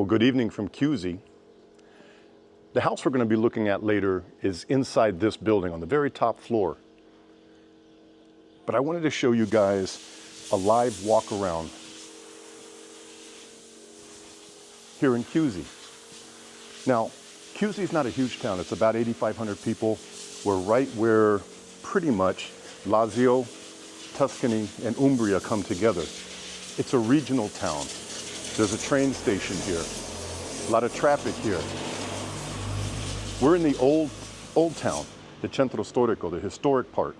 Well, good evening from Chiusi. The house we're going to be looking at later is inside this building on the very top floor. But I wanted to show you guys a live walk around here in Chiusi. Now, Chiusi is not a huge town. It's about 8,500 people. We're right where pretty much Lazio, Tuscany, and Umbria come together. It's a regional town. There's a train station here. A lot of traffic here. We're in the old town, the centro storico, the historic part.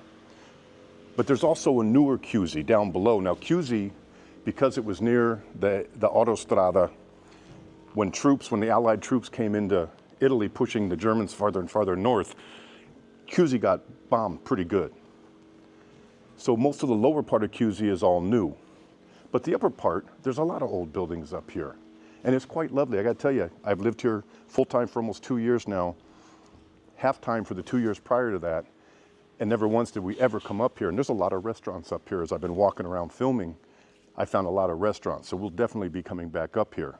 But there's also a newer Chiusi down below. Now Chiusi, because it was near the Autostrada, when the Allied troops came into Italy pushing the Germans farther and farther north, Chiusi got bombed pretty good. So most of the lower part of Chiusi is all new. But the upper part, there's a lot of old buildings up here. And it's quite lovely. I gotta tell you, I've lived here full-time for almost 2 years now, half-time for the 2 years prior to that, and never once did we ever come up here. And there's a lot of restaurants up here. As I've been walking around filming, I found a lot of restaurants, so we'll definitely be coming back up here.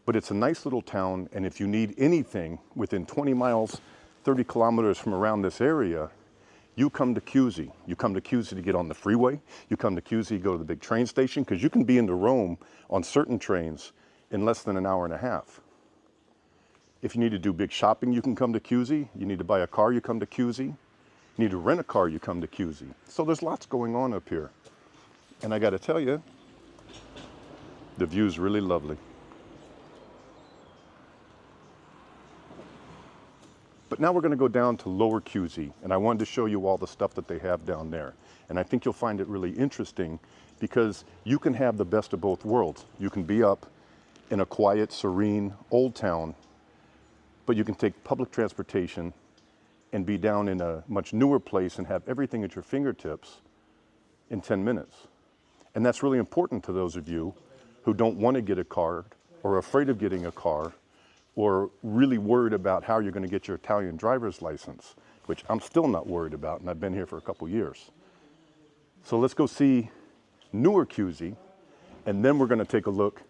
But it's a nice little town, and if you need anything within 20 miles, 30 kilometers from around this area, you come to Chiusi. You come to Chiusi to get on the freeway. You come to Chiusi to go to the big train station, because you can be into Rome on certain trains in less than an hour and a half. If you need to do big shopping, you can come to Chiusi. You need to buy a car, you come to Chiusi. You need to rent a car, you come to Chiusi. So there's lots going on up here. And I got to tell you, the view's really lovely. But now we're going to go down to Lower Chiusi, and I wanted to show you all the stuff that they have down there. And I think you'll find it really interesting because you can have the best of both worlds. You can be up in a quiet, serene, old town, but you can take public transportation and be down in a much newer place and have everything at your fingertips in 10 minutes. And that's really important to those of you who don't want to get a car or are afraid of getting a car or really worried about how you're going to get your Italian driver's license, which I'm still not worried about, and I've been here for a couple years. So let's go see newer Chiusi, and then we're going to take a look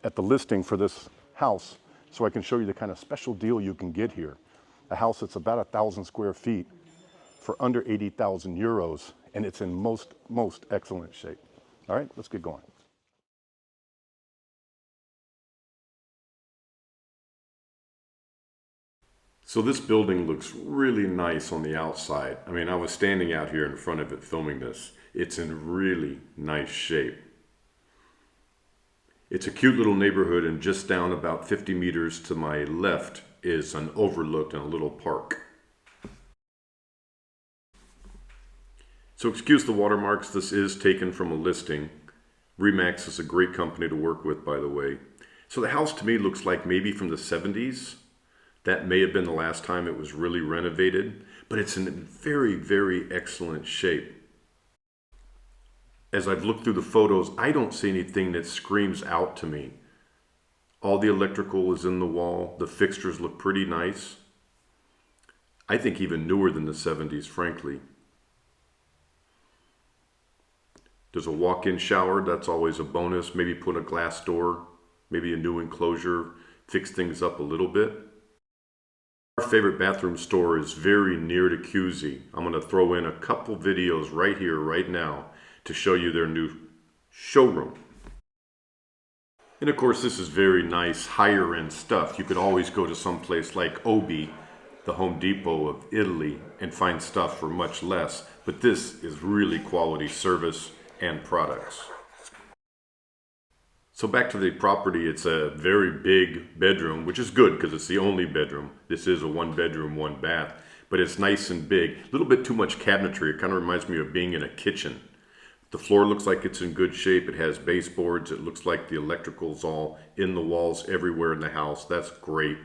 at the listing for this house so I can show you the kind of special deal you can get here. A house that's about 1,000 square feet for under 80,000 euros, and it's in most excellent shape. All right, let's get going. So this building looks really nice on the outside. I mean, I was standing out here in front of it filming this. It's in really nice shape. It's a cute little neighborhood, and just down about 50 meters to my left is an overlook and a little park. So excuse the watermarks, this is taken from a listing. Remax is a great company to work with, by the way. So the house to me looks like maybe from the 70s. That may have been the last time it was really renovated, but it's in very, very excellent shape. As I've looked through the photos, I don't see anything that screams out to me. All the electrical is in the wall. The fixtures look pretty nice. I think even newer than the 70s, frankly. There's a walk-in shower, that's always a bonus. Maybe put a glass door, maybe a new enclosure, fix things up a little bit. Our favorite bathroom store is very near to Chiusi. I'm going to throw in a couple videos right here, right now, to show you their new showroom. And of course, this is very nice, higher end stuff. You could always go to some place like Obi, the Home Depot of Italy, and find stuff for much less. But this is really quality service and products. So back to the property, it's a very big bedroom, which is good because it's the only bedroom. This is a 1 bedroom, 1 bath, but it's nice and big. A little bit too much cabinetry. It kind of reminds me of being in a kitchen. The floor looks like it's in good shape. It has baseboards. It looks like the electrical's all in the walls everywhere in the house. That's great.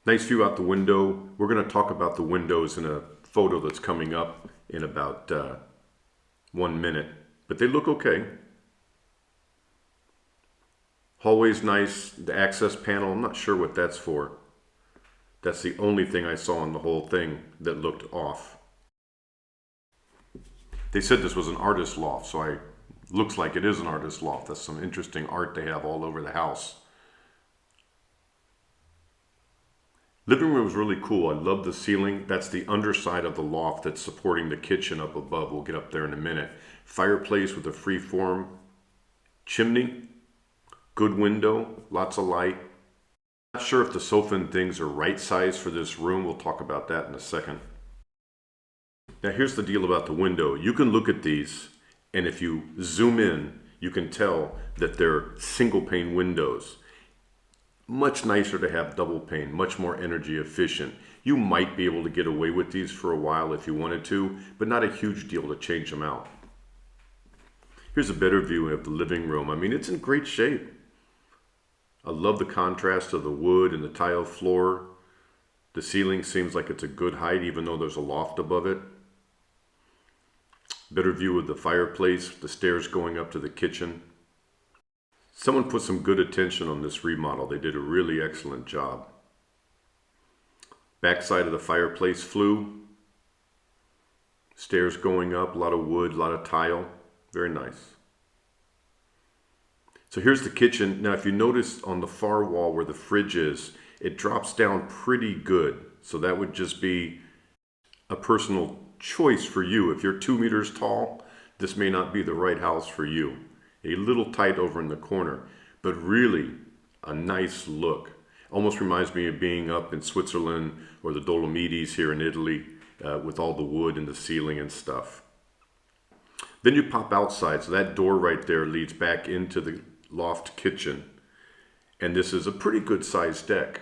Nice view out the window. We're going to talk about the windows in a photo that's coming up in about 1 minute, but they look okay. Hallway's nice. The access panel, I'm not sure what that's for. That's the only thing I saw in the whole thing that looked off. They said this was an artist loft, so I Looks like it is an artist's loft. That's some interesting art they have all over the house. Living room is really cool. I love the ceiling. That's the underside of the loft that's supporting the kitchen up above. We'll get up there in a minute. Fireplace with a freeform chimney. Good window, lots of light. Not sure if the sofa and things are right size for this room. We'll talk about that in a second. Now here's the deal about the window. You can look at these, and if you zoom in, you can tell that they're single pane windows. Much nicer to have double pane, much more energy efficient. You might be able to get away with these for a while if you wanted to, but not a huge deal to change them out. Here's a better view of the living room. I mean, it's in great shape. I love the contrast of the wood and the tile floor. The ceiling seems like it's a good height, even though there's a loft above it. Better view of the fireplace, the stairs going up to the kitchen. Someone put some good attention on this remodel. They did a really excellent job. Backside of the fireplace flue. Stairs going up, a lot of wood, a lot of tile. Very nice. So here's the kitchen. Now if you notice on the far wall where the fridge is, it drops down pretty good. So that would just be a personal choice for you. If you're 2 meters tall, this may not be the right house for you. A little tight over in the corner, but really a nice look. Almost reminds me of being up in Switzerland or the Dolomites here in Italy with all the wood and the ceiling and stuff. Then you pop outside, so that door right there leads back into the loft kitchen. And this is a pretty good sized deck.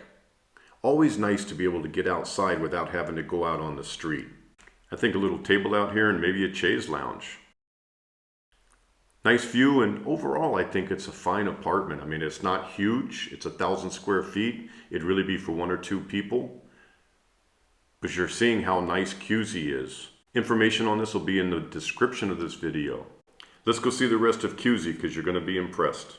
Always nice to be able to get outside without having to go out on the street. I think a little table out here and maybe a chaise lounge. Nice view, and overall I think it's a fine apartment. I mean, it's not huge. It's 1,000 square feet. It'd really be for 1 or 2 people. But you're seeing how nice Chiusi is. Information on this will be in the description of this video. Let's go see the rest of Chiusi because you're going to be impressed.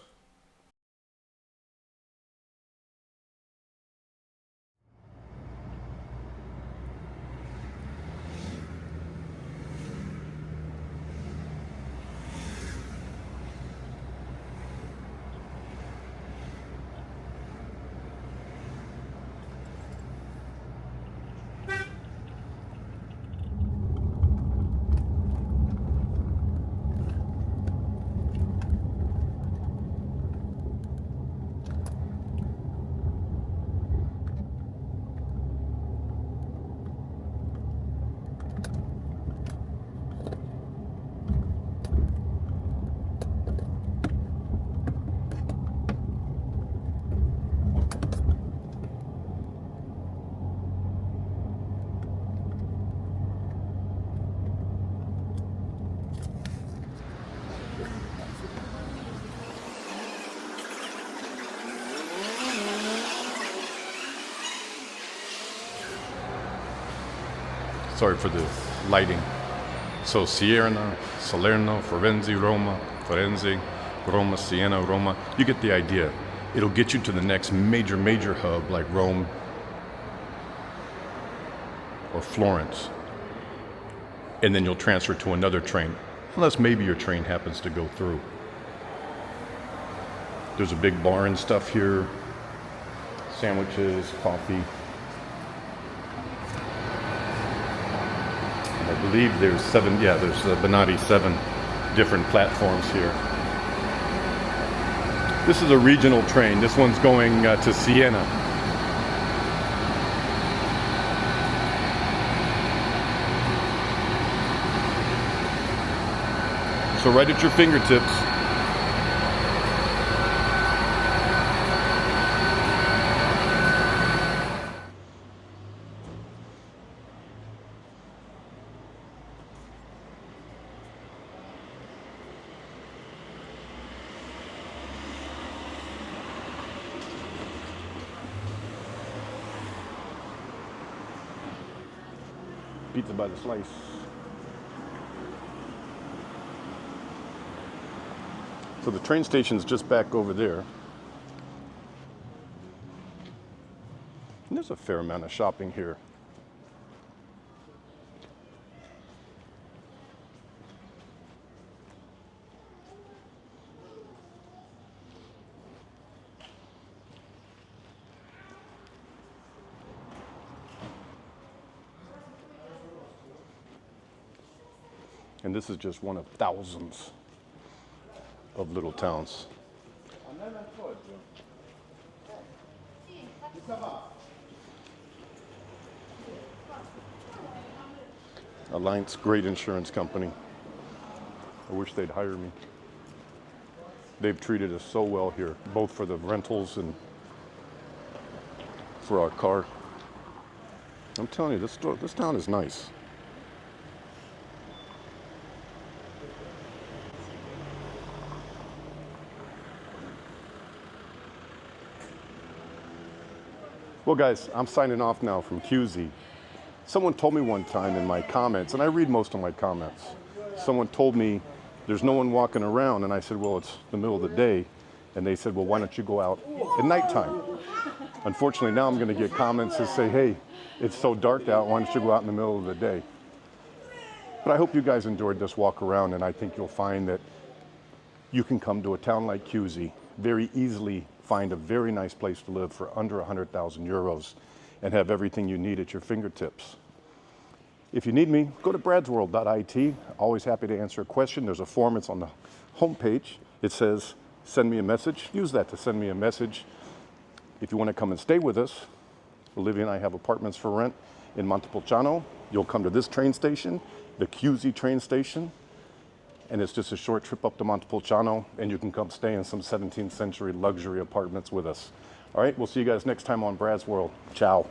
Sorry for the lighting. So Siena, Salerno, Firenze, Roma, Siena, Roma. You get the idea. It'll get you to the next major hub like Rome or Florence. And then you'll transfer to another train, unless maybe your train happens to go through. There's a big bar and stuff here. Sandwiches, coffee. I believe there's there's the Bonatti 7 different platforms here. This is a regional train. This one's going to Siena. So right at your fingertips. Pizza by the slice. So the train station's just back over there. And there's a fair amount of shopping here. And this is just one of thousands of little towns. Alliance, great insurance company. I wish they'd hire me. They've treated us so well here, both for the rentals and for our car. I'm telling you, this town is nice. Well, guys, I'm signing off now from Chiusi. Someone told me one time in my comments, and I read most of my comments, someone told me there's no one walking around, and I said, well, it's the middle of the day. And they said, well, why don't you go out at nighttime? Unfortunately, now I'm going to get comments that say, hey, it's so dark out, why don't you go out in the middle of the day? But I hope you guys enjoyed this walk around, and I think you'll find that you can come to a town like Chiusi, very easily find a very nice place to live for under 100,000 euros and have everything you need at your fingertips. If you need me, go to bradsworld.it. Always happy to answer a question. There's a form, it's on the homepage. It says, send me a message. Use that to send me a message. If you want to come and stay with us, Olivia and I have apartments for rent in Montepulciano. You'll come to this train station, the Chiusi train station, and it's just a short trip up to Montepulciano, and you can come stay in some 17th century luxury apartments with us. All right, we'll see you guys next time on Brad's World. Ciao.